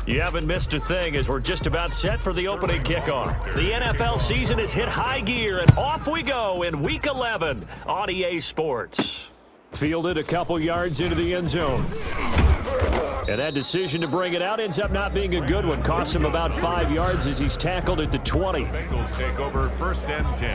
You haven't missed a thing as we're just about set for the opening kickoff. The NFL season has hit high gear, and off we go in Week 11 on EA Sports. Fielded a couple yards into the end zone. And that decision to bring it out ends up not being a good one. Cost him about 5 yards as he's tackled at the 20. Bengals take over 1st and 10.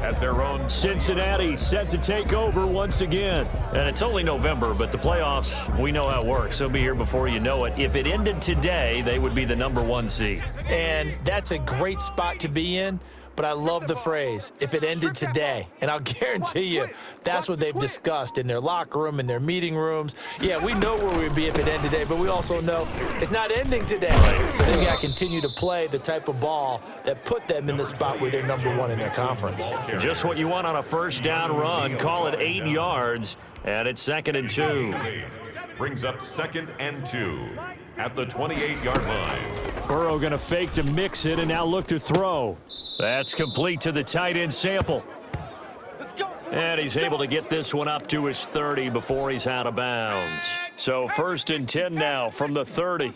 At their own. Cincinnati set to take over once again. And it's only November, but the playoffs, we know how it works. They'll be here before you know it. If it ended today, they would be the #1 seed. And that's a great spot to be in. But I love the phrase, if it ended today. And I'll guarantee you, that's what they've discussed in their locker room, in their meeting rooms. Yeah, we know where we'd be if it ended today, but we also know it's not ending today. So they've got to continue to play the type of ball that put them in the spot where they're #1 in their conference. Just what you want on a first down run. Call it 8 yards, and it's 2nd and 2. Brings up 2nd and 2 at the 28-yard line. Burrow going to fake to mix it and now look to throw. That's complete to the tight end Sample. And he's able to get this one up to his 30 before he's out of bounds. So 1st and 10 now from the 30. Here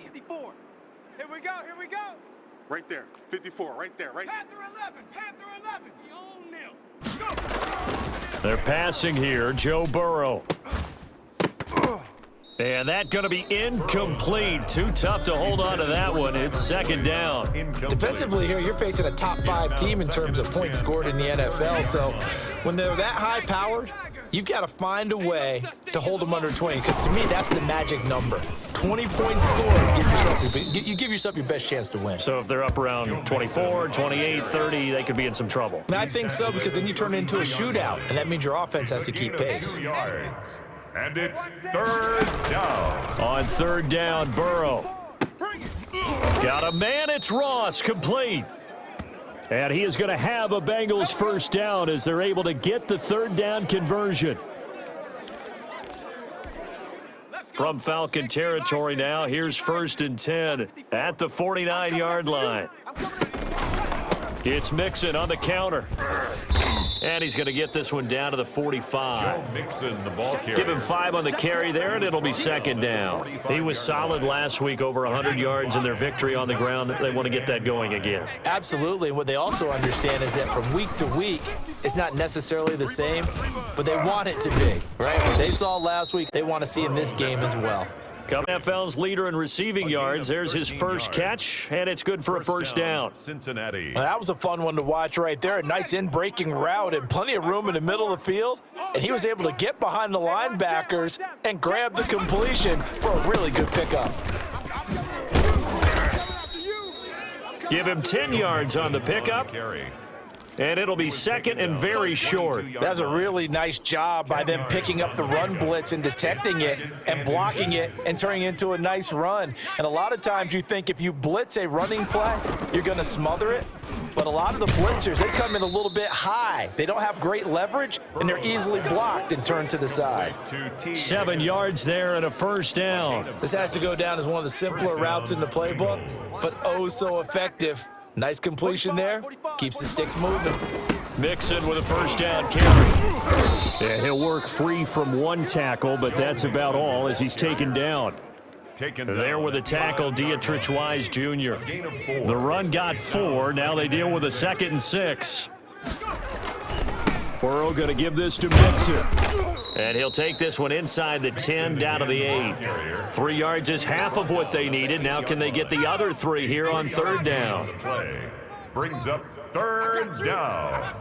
we go, here we go. Right there, 54, right there, right. Panther 11, we own them. They're passing here, Joe Burrow. And that going to be incomplete. Too tough to hold on to that one. It's 2nd down. Defensively here, you're facing a top 5 team in terms of points scored in the NFL. So when they're that high-powered, you've got to find a way to hold them under 20. Because to me, that's the magic number. 20 points scored, you give yourself your best chance to win. So if they're up around 24, 28, 30, they could be in some trouble. I think so, because then you turn it into a shootout, and that means your offense has to keep pace. And it's 3rd down. On 3rd down, Burrow. Got a man, it's Ross, complete. And he is going to have a Bengals 1st down as they're able to get the 3rd down conversion. From Falcon territory now, here's 1st and 10 at the 49-yard line. It's Mixon on the counter. And he's going to get this one down to the 45. Mixon, the ball carrier. Give him 5 on the carry there, and it'll be 2nd down. He was solid last week, over 100 yards in their victory on the ground. They want to get that going again. Absolutely. And what they also understand is that from week to week, it's not necessarily the same, but they want it to be, right? What they saw last week, they want to see in this game as well. NFL's leader in receiving yards. There's his first catch, and it's good for a 1st down. Cincinnati. Well, that was a fun one to watch right there. A nice in-breaking route and plenty of room in the middle of the field. And he was able to get behind the linebackers and grab the completion for a really good pickup. Give him 10 yards on the pickup. And it'll be 2nd and very short. That's a really nice job by them picking up the run blitz and detecting it and blocking it and turning it into a nice run. And a lot of times you think if you blitz a running play, you're going to smother it. But a lot of the blitzers, they come in a little bit high. They don't have great leverage, and they're easily blocked and turned to the side. 7 yards there and a 1st down. This has to go down as one of the simpler routes in the playbook, but oh so effective. Nice completion there. Keeps the sticks moving. Mixon with a 1st down carry. Yeah, he'll work free from 1 tackle, but that's about all as he's taken down. There with a tackle, Dietrich Wise Jr. The run got 4. Now they deal with a 2nd and 6. Burrow going to give this to Mixon. And he'll take this one inside the 10 down to the 8. 3 yards is half of what they needed. Now can they get the other 3 here on 3rd down? Brings up 3rd down.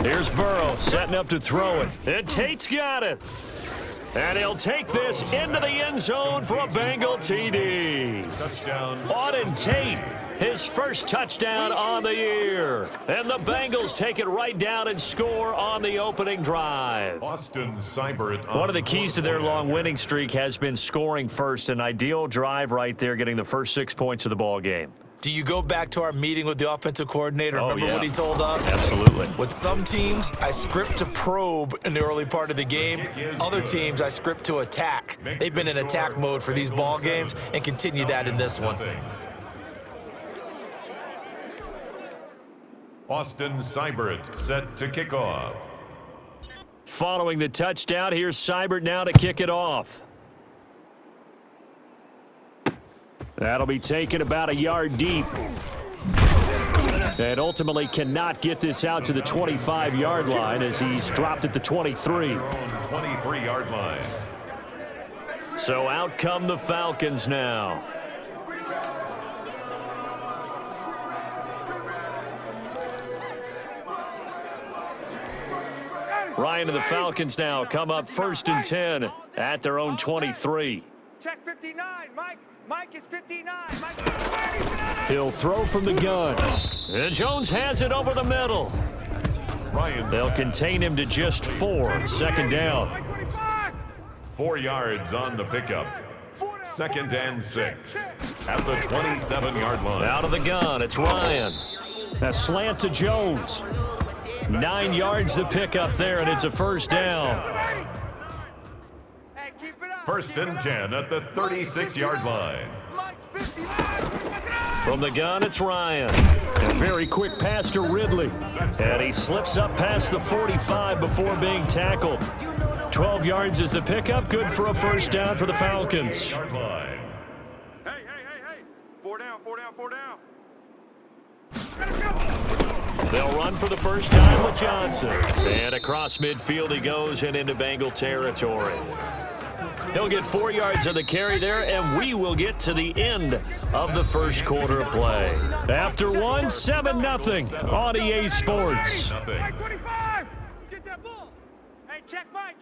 Here's Burrow setting up to throw it. And Tate's got it. And he'll take this into the end zone for a Bengal TD. Touchdown. Auden Tate, his first touchdown on the year. And the Bengals take it right down and score on the opening drive. Austin Seibert. One of the keys to their long winning streak has been scoring first. An ideal drive right there, getting the first 6 points of the ball game. Do you go back to our meeting with the offensive coordinator? Remember what he told us? Absolutely. With some teams, I script to probe in the early part of the game. Other teams, I script to attack. They've been in attack mode for these ball games and continue that in this one. Austin Seibert set to kick off. Following the touchdown, here's Seibert now to kick it off. That'll be taken about a yard deep. And ultimately cannot get this out to the 25-yard line as he's dropped at the 23. 23-yard line. So out come the Falcons now. Ryan and the Falcons now come up 1st and 10 at their own 23. Check 59, Mike. Mike is 59. Mike. He'll throw from the gun. And Jones has it over the middle. They'll contain him to just 4. 2nd down. 4 yards on the pickup. 2nd and 6 at the 27-yard line. Out of the gun, it's Ryan. A slant to Jones. 9 yards to pick up there, and it's a 1st down. 1st and 10 at the 36-yard line. From the gun, it's Ryan. A very quick pass to Ridley. And he slips up past the 45 before being tackled. 12 yards is the pickup. Good for a 1st down for the Falcons. Hey. 4 down. They'll run for the 1st time with Johnson. And across midfield he goes and into Bengal territory. He'll get 4 yards on the carry there, and we will get to the end of the 1st quarter of play. After 1, 7-0 on EA Sports. 25. Get that ball. Hey, check Mike.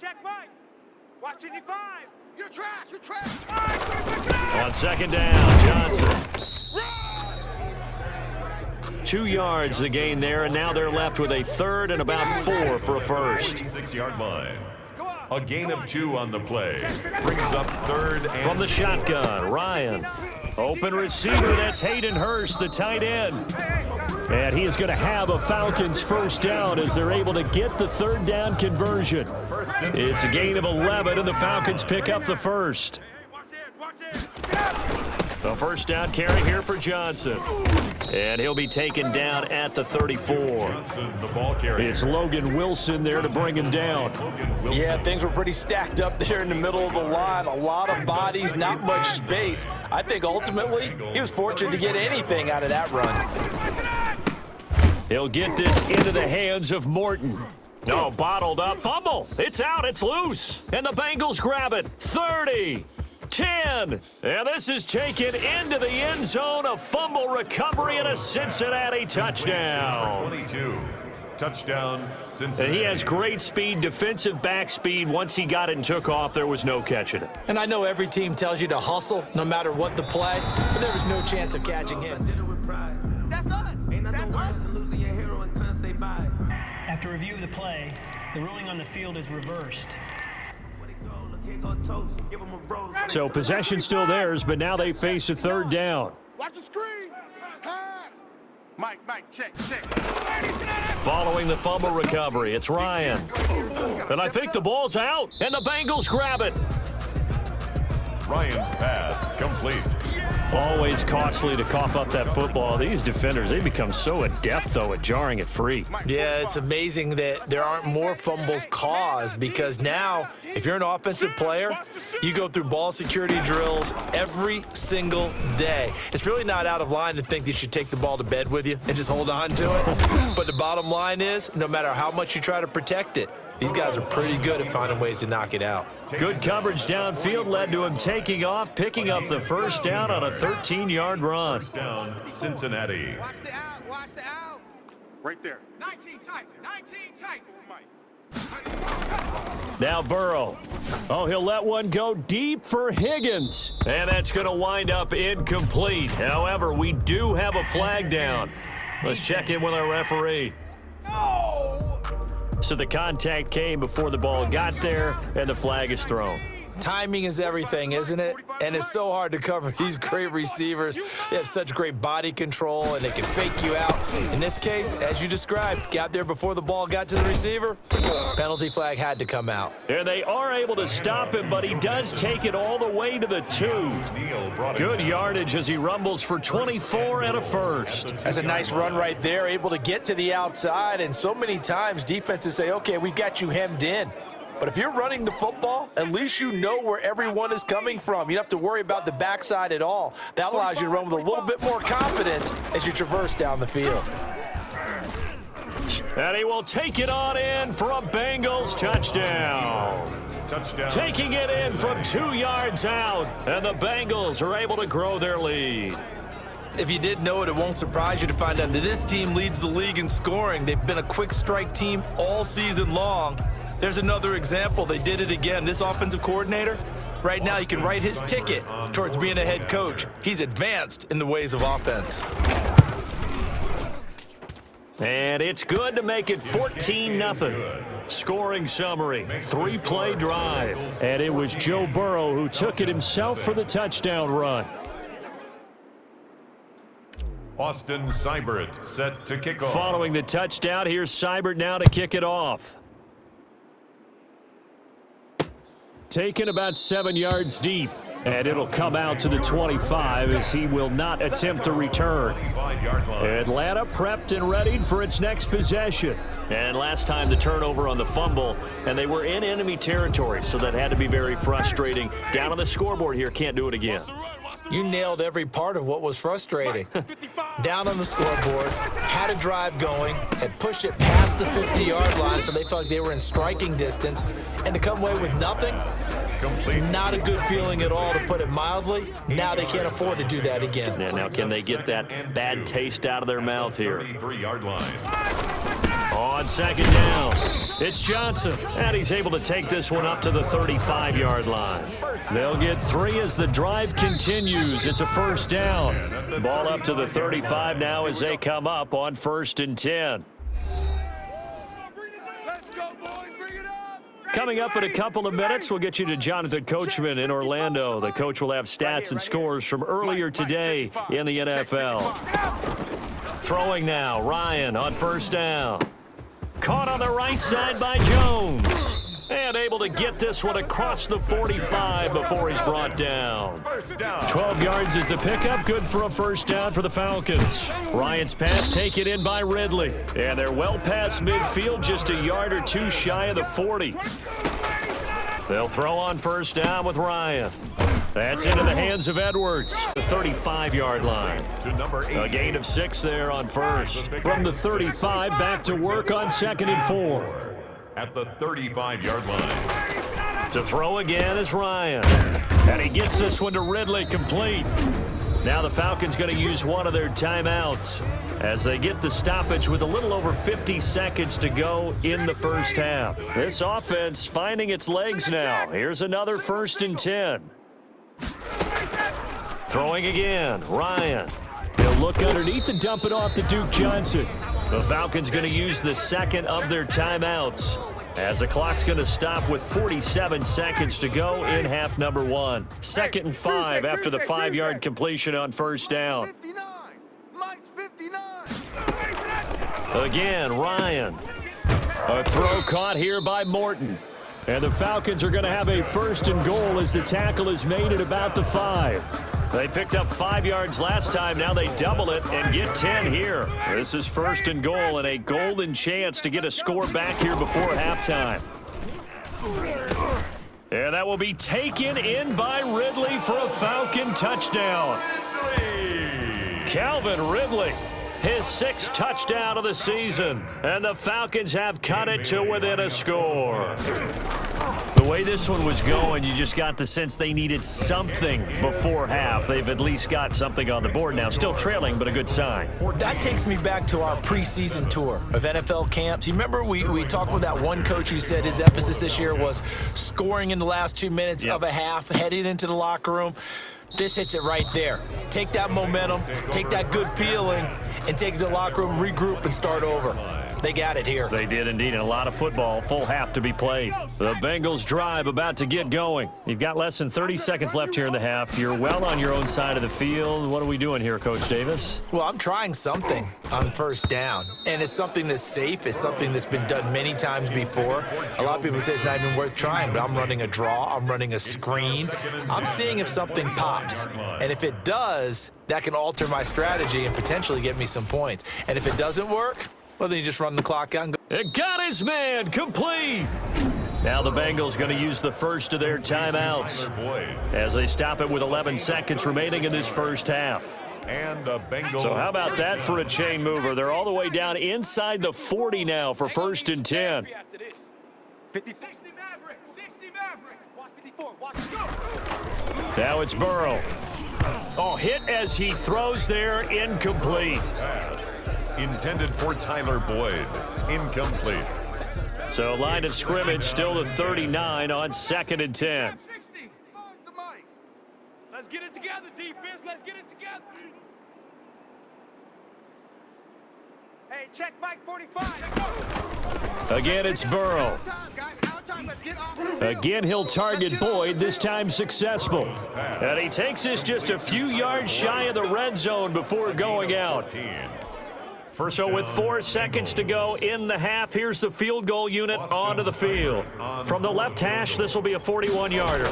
Watch 55. You're trash. On 2nd down, Johnson. 2 yards the gain there, and now they're left with a 3rd and about 4 for a 1st. 36-yard line. A gain of 2 on the play. Brings up 3rd and... From the shotgun, Ryan. Open receiver, that's Hayden Hurst, the tight end. And he is going to have a Falcons 1st down as they're able to get the 3rd down conversion. It's a gain of 11, and the Falcons pick up the 1st. The 1st down carry here for Johnson. And he'll be taken down at the 34. It's Logan Wilson there to bring him down. Yeah, things were pretty stacked up there in the middle of the line. A lot of bodies, not much space. I think ultimately he was fortunate to get anything out of that run. He'll get this into the hands of Morton. No, bottled up. Fumble. It's out. It's loose. And the Bengals grab it. 30. 10. And this is taken into the end zone. A fumble recovery and a Cincinnati touchdown. 22. Touchdown, Cincinnati. And he has great speed, defensive back speed. Once he got it and took off, there was no catching it. And I know every team tells you to hustle no matter what the play, but there was no chance of catching him. That's us. Ain't nothing worse than losing your hero and couldn't say bye. After review of the play, the ruling on the field is reversed. So possession still theirs, but now they face a 3rd down. Watch the screen. Pass. Mike, check. Following the fumble recovery, it's Ryan. And I think the ball's out, and the Bengals grab it. Ryan's pass complete. Always costly to cough up that football. These defenders, they become so adept, though, at jarring it free. Yeah, it's amazing that there aren't more fumbles caused because now, if you're an offensive player, you go through ball security drills every single day. It's really not out of line to think that you should take the ball to bed with you and just hold on to it. But the bottom line is, no matter how much you try to protect it, these guys are pretty good at finding ways to knock it out. Good coverage downfield led to him taking off, picking up the 1st down on a 13-yard run. 1st down, Cincinnati. Watch the out. Right there. 19 tight. Now Burrow. Oh, he'll let one go deep for Higgins. And that's going to wind up incomplete. However, we do have a flag down. Let's check in with our referee. So the contact came before the ball got there, and the flag is thrown. Timing is everything, isn't it? And it's so hard to cover these great receivers. They have such great body control, and they can fake you out. In this case, as you described, got there before the ball got to the receiver. Penalty flag had to come out. And they are able to stop him, but he does take it all the way to the 2. Good yardage as he rumbles for 24 and a 1st. That's a nice run right there, able to get to the outside. And so many times defenses say, okay, we got you hemmed in. But if you're running the football, at least you know where everyone is coming from. You don't have to worry about the backside at all. That allows you to run with a little bit more confidence as you traverse down the field. And he will take it on in for a Bengals touchdown. Taking it in from 2 yards out, and the Bengals are able to grow their lead. If you didn't know it, it won't surprise you to find out that this team leads the league in scoring. They've been a quick strike team all season long. There's another example. They did it again. This offensive coordinator, right now, you can write his ticket towards being a head coach. He's advanced in the ways of offense. And it's good to make it 14-0. Scoring summary, 3-play drive. And it was Joe Burrow who took it himself for the touchdown run. Austin Seibert set to kick off. Following the touchdown, here's Seibert now to kick it off. Taken about 7 yards deep. And it'll come out to the 25 as he will not attempt to return. Atlanta prepped and readied for its next possession. And last time the turnover on the fumble, and they were in enemy territory, so that had to be very frustrating. Down on the scoreboard here, can't do it again. You nailed every part of what was frustrating. Down on the scoreboard, had a drive going, had pushed it past the 50-yard line, so they felt like they were in striking distance, and to come away with nothing, not a good feeling at all, to put it mildly. Now they can't afford to do that again. Yeah, now can they get that bad taste out of their mouth here? 33-yard line. On second down, it's Johnson, and he's able to take this one up to the 35-yard line. They'll get 3 as the drive continues. It's a first down. Ball up to the 35 now as they come up on 1st and 10. Coming up in a couple of minutes, we'll get you to Jonathan Coachman in Orlando. The coach will have stats and scores from earlier today in the NFL. Throwing now, Ryan on 1st down. Caught on the right side by Jones. And able to get this one across the 45 before he's brought down. 12 yards is the pickup, good for a first down for the Falcons. Ryan's pass taken in by Ridley. And they're well past midfield, just a yard or two shy of the 40. They'll throw on 1st down with Ryan. That's into the hands of Edwards. The 35-yard line. A gain of 6 there on 1st. From the 35, back to work on 2nd and 4. At the 35-yard line. To throw again is Ryan. And he gets this one to Ridley, complete. Now the Falcons going to use one of their timeouts as they get the stoppage with a little over 50 seconds to go in the first half. This offense finding its legs now. Here's another 1st and 10. Throwing again, Ryan. He'll look underneath and dump it off to Duke Johnson. The Falcons going to use the second of their timeouts as the clock's going to stop with 47 seconds to go in half number 1. 2nd and 5 after the 5-yard completion on 1st down. 59. Mike's 59. Again, Ryan. A throw caught here by Morton. And the Falcons are going to have a 1st and goal as the tackle is made at about the 5. They picked up 5 yards last time. Now they double it and get 10 here. This is 1st and goal and a golden chance to get a score back here before halftime. And that will be taken in by Ridley for a Falcon touchdown. Calvin Ridley, his 6th touchdown of the season. And the Falcons have cut it to within a score. The way this one was going, you just got the sense they needed something before half. They've at least got something on the board now. Still trailing, but a good sign. That takes me back to our preseason tour of NFL camps. You remember we talked with that one coach who said his emphasis this year was scoring in the last 2 minutes of a half, heading into the locker room. This hits it right there. Take that momentum, take that good feeling, and take it to the locker room, regroup, and start over. They got it here. They did indeed, and a lot of football, full half to be played. The Bengals drive about to get going. You've got less than 30 seconds left here in the half. You're well on your own side of the field. What are we doing here, Coach Davis? Well, I'm trying something on 1st down, and it's something that's safe. It's something that's been done many times before. A lot of people say it's not even worth trying, but I'm running a draw. I'm running a screen. I'm seeing if something pops, and if it does, that can alter my strategy and potentially get me some points. And if it doesn't work, well, then you just run the clock out and go. It got his man complete. Now the Bengals going to use the first of their timeouts as they stop it with 11 seconds remaining in this first half. And a Bengals. So how about that for a chain mover? They're all the way down inside the 40 now for 1st and 10. 50, 60 Maverick, 60 Maverick. Watch 54, watch go. Now it's Burrow. Oh, hit as he throws there, incomplete. Pass intended for Tyler Boyd. Incomplete. So line of scrimmage still the 39 on 2nd and 10. 60. The mic. Let's get it together, defense. Let's get it together. Hey, check Mike 45. Again, it's Burrow. Again, he'll target Boyd, this time successful. And he takes this just a few yards shy of the red zone before going out. So with 4 seconds to go in the half, here's the field goal unit onto the field. From the left hash, this will be a 41-yarder.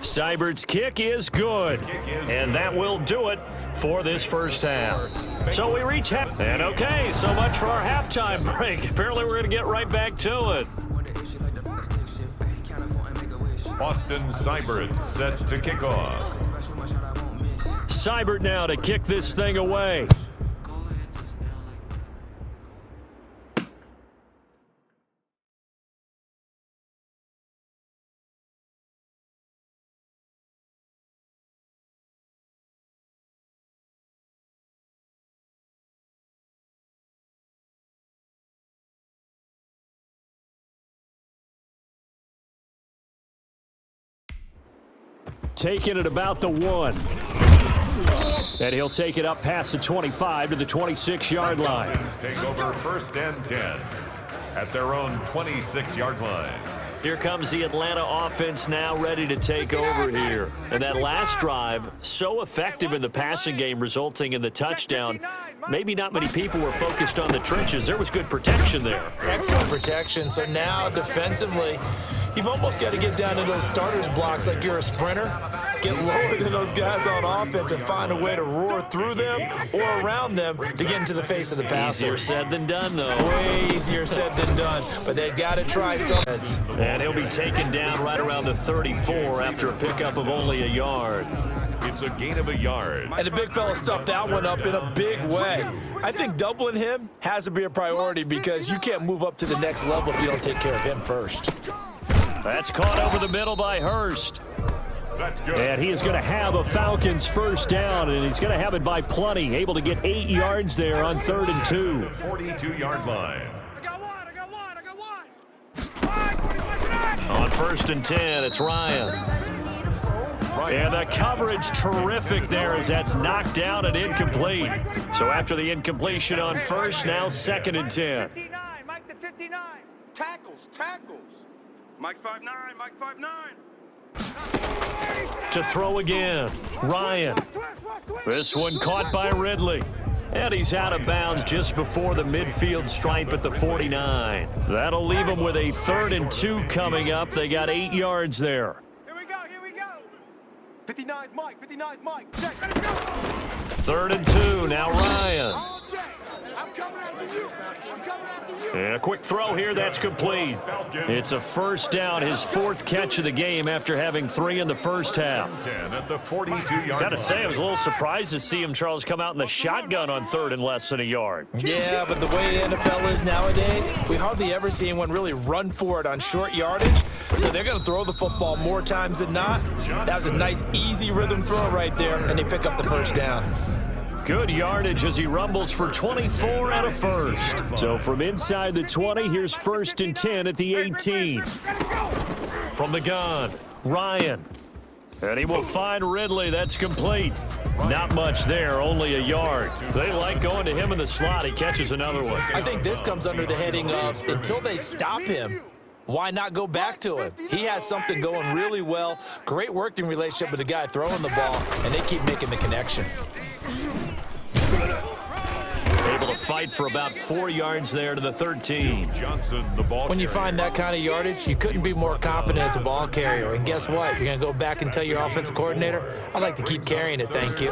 Seibert's kick is good, and that will do it for this first half. So we reach half, and okay, so much for our halftime break. Apparently we're going to get right back to it. Austin Seibert set to kick off. Seibert now to kick this thing away. Taking it about the 1. And he'll take it up past the 25 to the 26-yard line. Take over 1st and 10 at their own 26-yard line. Here comes the Atlanta offense now ready to take over here. And that last drive, so effective in the passing game, resulting in the touchdown. Maybe not many people were focused on the trenches. There was good protection there. Excellent protection. So now defensively, you've almost got to get down to those starters blocks like you're a sprinter. Get lower than those guys on offense and find a way to roar through them or around them to get into the face of the passer. Easier said than done, though. Way easier said than done, but they've got to try something. And he'll be taken down right around the 34 after a pickup of only a yard. It's a gain of a yard. And the big fella stuffed that one up in a big way. I think doubling him has to be a priority because you can't move up to the next level if you don't take care of him first. That's caught over the middle by Hurst. That's good. And he is going to have a Falcons first down, and he's going to have it by plenty. Able to get 8 yards there on 3rd and 2. 42-yard line. I got one. On 1st and 10, it's Ryan. And the coverage terrific there as that's knocked down and incomplete. So after the incompletion on first, now 2nd and 10. 59, Mike the 59. Tackles. Mike's 5'9", Mike's 5'9". To throw again, Ryan. This one caught by Ridley. And he's out of bounds just before the midfield stripe at the 49. That'll leave him with a 3rd and 2 coming up. They got 8 yards there. Here we go. 59's Mike, 59's Mike. Check, let it go. 3rd and 2, now Ryan. All day. I'm coming after you. And a quick throw here, that's complete. It's a first down, his 4th catch of the game after having 3 in the first half. At the 42-yard Got to say, I was a little surprised to see him, Charles, come out in the shotgun on 3rd and less than a yard. Yeah, but the way the NFL is nowadays, we hardly ever see anyone really run for it on short yardage. So they're going to throw the football more times than not. That was a nice, easy rhythm throw right there, and they pick up the first down. Good yardage as he rumbles for 24 and a first. So from inside the 20, here's 1st and 10 at the 18. From the gun, Ryan. And he will find Ridley. That's complete. Not much there, only a yard. They like going to him in the slot. He catches another one. I think this comes under the heading of until they stop him, why not go back to him? He has something going really well. Great working relationship with the guy throwing the ball, and they keep making the connection. Able to fight for about 4 yards there to the 13. Johnson, the ball When you carrier. find that kind of yardage, you couldn't be more confident as a ball carrier. And guess what? You're going to go back and tell your offensive coordinator, I'd like to keep carrying it, thank you.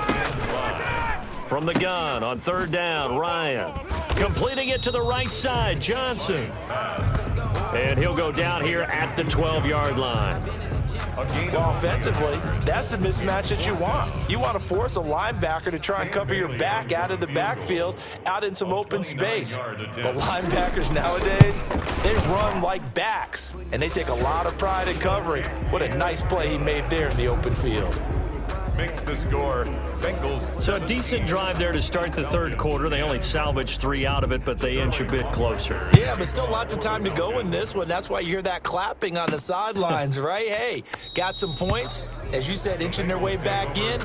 From the gun on 3rd down, Ryan. Completing it to the right side, Johnson. And he'll go down here at the 12-yard line. Well, offensively, that's the mismatch that you want. You want to force a linebacker to try and cover your back out of the backfield, out in some open space. But linebackers nowadays, they run like backs, and they take a lot of pride in covering. What a nice play he made there in the open field. Makes the score, Bengals. So a decent drive there to start the third quarter. They only salvaged 3 out of it, but they inch a bit closer. Yeah, but still lots of time to go in this one. That's why you hear that clapping on the sidelines, right? Hey, got some points. As you said, inching their way back in.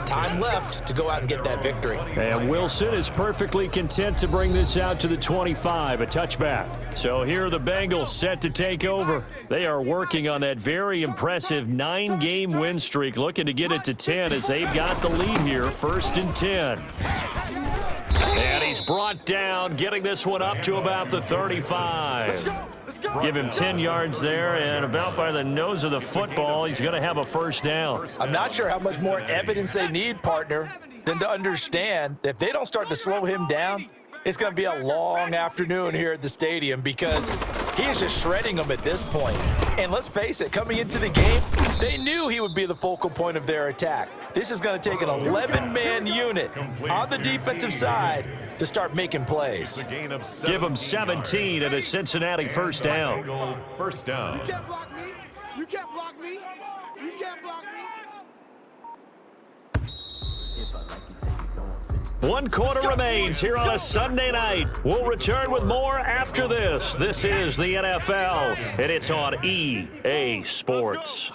Time left to go out and get that victory. And Wilson is perfectly content to bring this out to the 25, a touchback. So here are the Bengals set to take over. They are working on that very impressive 9-game win streak, looking to get it to 10 as they've got the lead here, 1st and 10. And he's brought down, getting this one up to about the 35. Give him 10 yards there, and about by the nose of the football, he's going to have a first down. I'm not sure how much more evidence they need, partner, than to understand that if they don't start to slow him down, it's going to be a long afternoon here at the stadium because he is just shredding them at this point. And let's face it, coming into the game, they knew he would be the focal point of their attack. This is going to take an 11-man unit on the defensive side to start making plays. Give him 17 and a Cincinnati first down. First down. You can't block me. You can't block me. You can't block me. 1 quarter remains here on a Sunday night. We'll return with more after this. This is the NFL, and it's on EA Sports.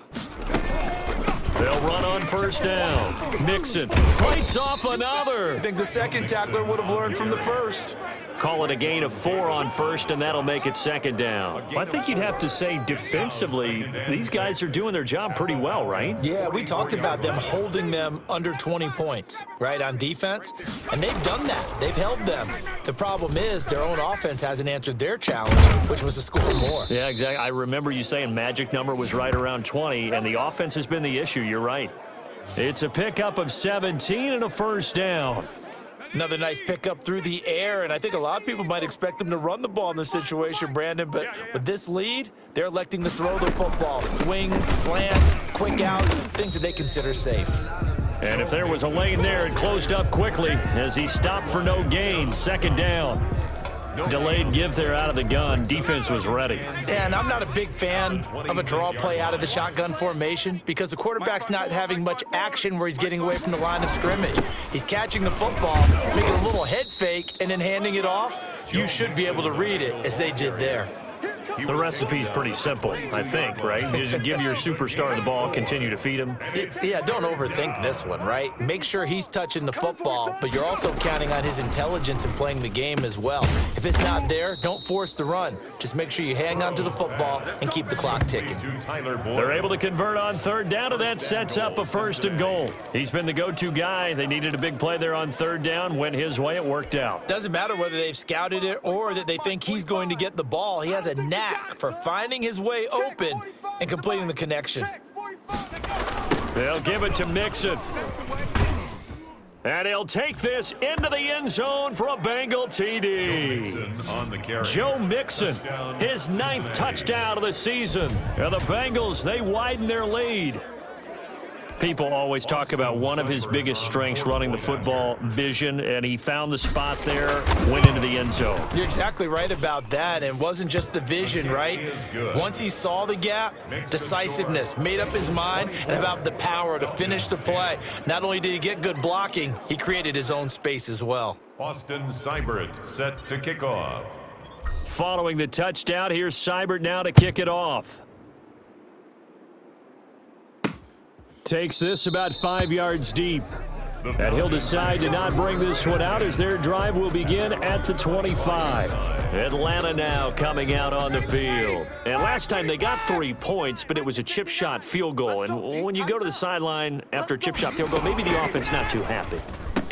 They'll run on first down. Mixon fights off another. I think the second tackler would have learned from the first. Call it a gain of 4 on first, and that'll make it second down. I think you'd have to say defensively, these guys are doing their job pretty well, right? Yeah, we talked about them holding them under 20 points, right, on defense, and they've done that. They've held them. The problem is their own offense hasn't answered their challenge, which was to score more. Yeah, exactly. I remember you saying magic number was right around 20, and the offense has been the issue. You're right. It's a pickup of 17 and a first down. Another nice pickup through the air, and I think a lot of people might expect them to run the ball in this situation, Brandon, but with this lead, they're electing to throw the football. Swings, slants, quick outs, things that they consider safe. And if there was a lane there, it closed up quickly as he stopped for no gain. Second down. Delayed give there out of the gun. Defense was ready. And I'm not a big fan of a draw play out of the shotgun formation because the quarterback's not having much action where he's getting away from the line of scrimmage. He's catching the football, making a little head fake, and then handing it off. You should be able to read it as they did there. The recipe's pretty simple, I think, right? Just give your superstar the ball, continue to feed him. Yeah, don't overthink this one, right? Make sure he's touching the football, but you're also counting on his intelligence in playing the game as well. If it's not there, don't force the run. Just make sure you hang on to the football and keep the clock ticking. They're able to convert on third down, and that sets up a 1st and goal. He's been the go-to guy. They needed a big play there on third down. Went his way. It worked out. Doesn't matter whether they've scouted it or that they think he's going to get the ball. He has a knack for finding his way open and completing the connection. They'll give it to Mixon. And he'll take this into the end zone for a Bengal TD. Joe Mixon, his 9th touchdown of the season. And the Bengals, they widen their lead. People always talk about one of his biggest strengths running the football, vision, and he found the spot there, went into the end zone. You're exactly right about that, and it wasn't just the vision, right? Once he saw the gap, decisiveness, made up his mind, and about the power to finish the play. Not only did he get good blocking, he created his own space as well. Austin Seibert set to kick off. Following the touchdown, here's Seibert now to kick it off. Takes this about 5 yards deep. And he'll decide to not bring this one out as their drive will begin at the 25. Atlanta now coming out on the field. And last time they got 3 points, but it was a chip shot field goal. And when you go to the sideline after a chip shot field goal, maybe the offense not too happy.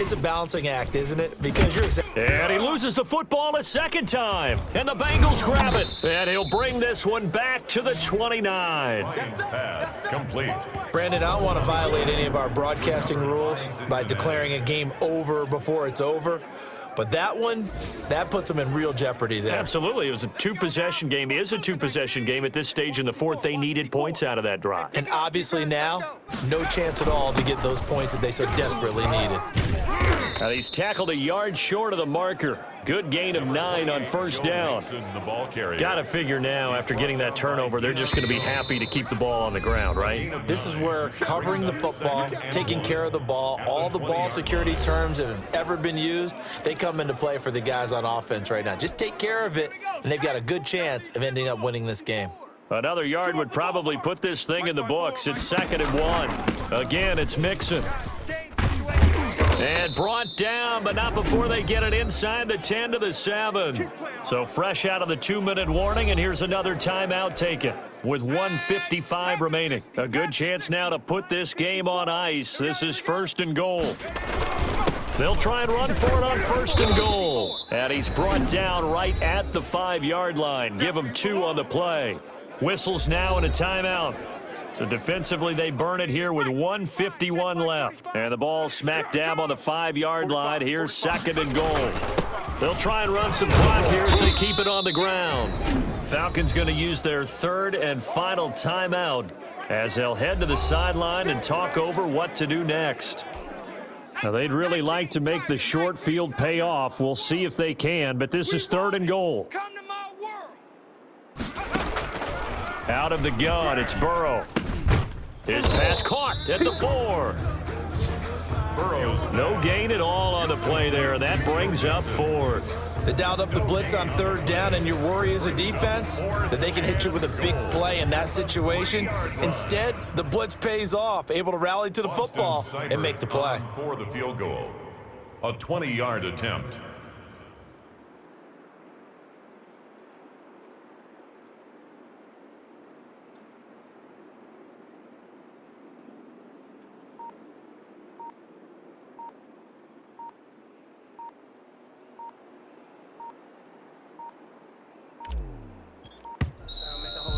It's a balancing act, isn't it? Because you're and he loses the football a second time. And the Bengals grab it. And he'll bring this one back to the 29. Pass complete. Brandon, I don't want to violate any of our broadcasting rules by declaring a game over before it's over. But that one, that puts them in real jeopardy there. Absolutely. It was a two-possession game. It is a two-possession game at this stage in the fourth. They needed points out of that drive. And obviously now, no chance at all to get those points that they so desperately needed. Now he's tackled a yard short of the marker. Good gain of 9 on first down. Got to figure now, after getting that turnover, they're just going to be happy to keep the ball on the ground, right? This is where covering the football, taking care of the ball, all the ball security terms that have ever been used, they come into play for the guys on offense right now. Just take care of it, and they've got a good chance of ending up winning this game. Another yard would probably put this thing in the books. It's 2nd and 1. Again, it's Mixon. And brought down, but not before they get it inside the 10 to the 7. So fresh out of the 2-minute warning, and here's another timeout taken with 1:55 remaining. A good chance now to put this game on ice. This is 1st and goal. They'll try and run for it on 1st and goal. And he's brought down right at the 5-yard line. Give him 2 on the play. Whistles now and a timeout. So defensively, they burn it here with 1:51 left. And the ball smack dab on the 5-yard line. Here's 2nd and goal. They'll try and run some clock here as they keep it on the ground. Falcons going to use their 3rd and final timeout as they'll head to the sideline and talk over what to do next. Now, they'd really like to make the short field pay off. We'll see if they can, but this is 3rd and goal. Come to my world. Out of the gun, it's Burrow. His pass caught at the 4. Burrow's no gain at all on the play there, and that brings up 4th. They dialed up the blitz on 3rd down, and your worry as a defense that they can hit you with a big play in that situation. Instead, the blitz pays off, able to rally to the football and make the play. For the field goal, a 20-yard attempt.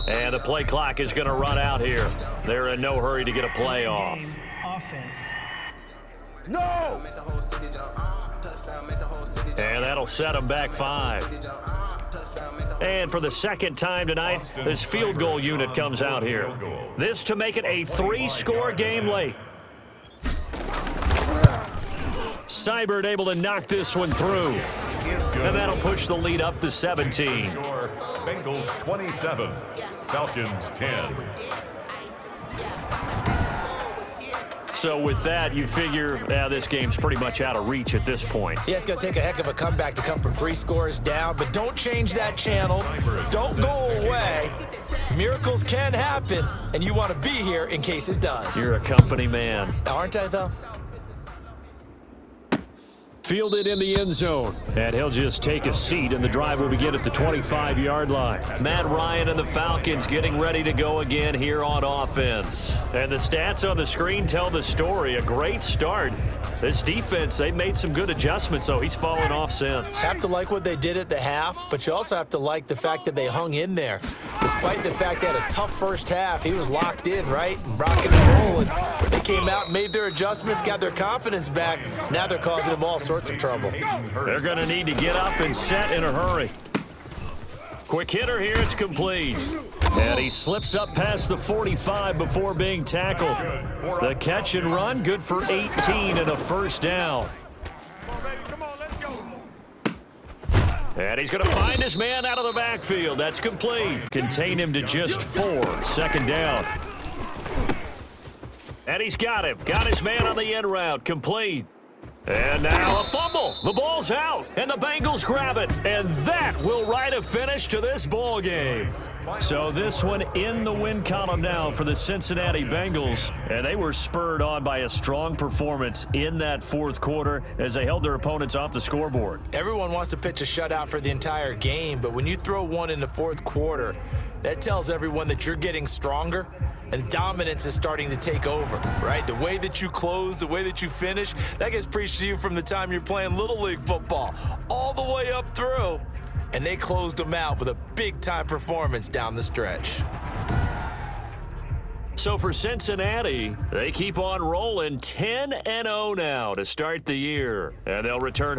And the play clock is going to run out here. They're in no hurry to get a play off. Offense. No! And that'll set them back 5. And for the 2nd time tonight, this field goal unit comes out here. This to make it a 3-score game late. Seibert able to knock this one through. And that'll push the lead up to 17. Bengals 27, Falcons 10. So with that, you figure this game's pretty much out of reach at this point. Yeah, it's going to take a heck of a comeback to come from 3 scores down, but don't change that channel. Don't go away. Miracles can happen, and you want to be here in case it does. You're a company man. Aren't I, though? Fielded in the end zone, and he'll just take a seat, and the drive will begin at the 25-yard line. Matt Ryan and the Falcons getting ready to go again here on offense. And the stats on the screen tell the story. A great start. This defense, they made some good adjustments, so he's fallen off since. Have to like what they did at the half, but you also have to like the fact that they hung in there. Despite the fact they had a tough first half, he was locked in, right? And rocking and rolling. They came out, made their adjustments, got their confidence back. Now they're causing him all sorts of trouble. They're going to need to get up and set in a hurry. Quick hitter here, it's complete. And he slips up past the 45 before being tackled. The catch and run, good for 18 and a first down. Come on, let's go. And he's going to find his man out of the backfield. That's complete. Contain him to just 4. 2nd down. And he's got him. Got his man on the end route. Complete. And now a fumble. The ball's out, and the Bengals grab it. And that will write a finish to this ball game. So this one in the win column now for the Cincinnati Bengals. And they were spurred on by a strong performance in that 4th quarter as they held their opponents off the scoreboard. Everyone wants to pitch a shutout for the entire game, but when you throw one in the 4th quarter, that tells everyone that you're getting stronger and dominance is starting to take over, right? The way that you close, the way that you finish, that gets preached to you from the time you're playing Little League football all the way up through. And they closed them out with a big-time performance down the stretch. So for Cincinnati, they keep on rolling 10-0 now to start the year. And they'll return home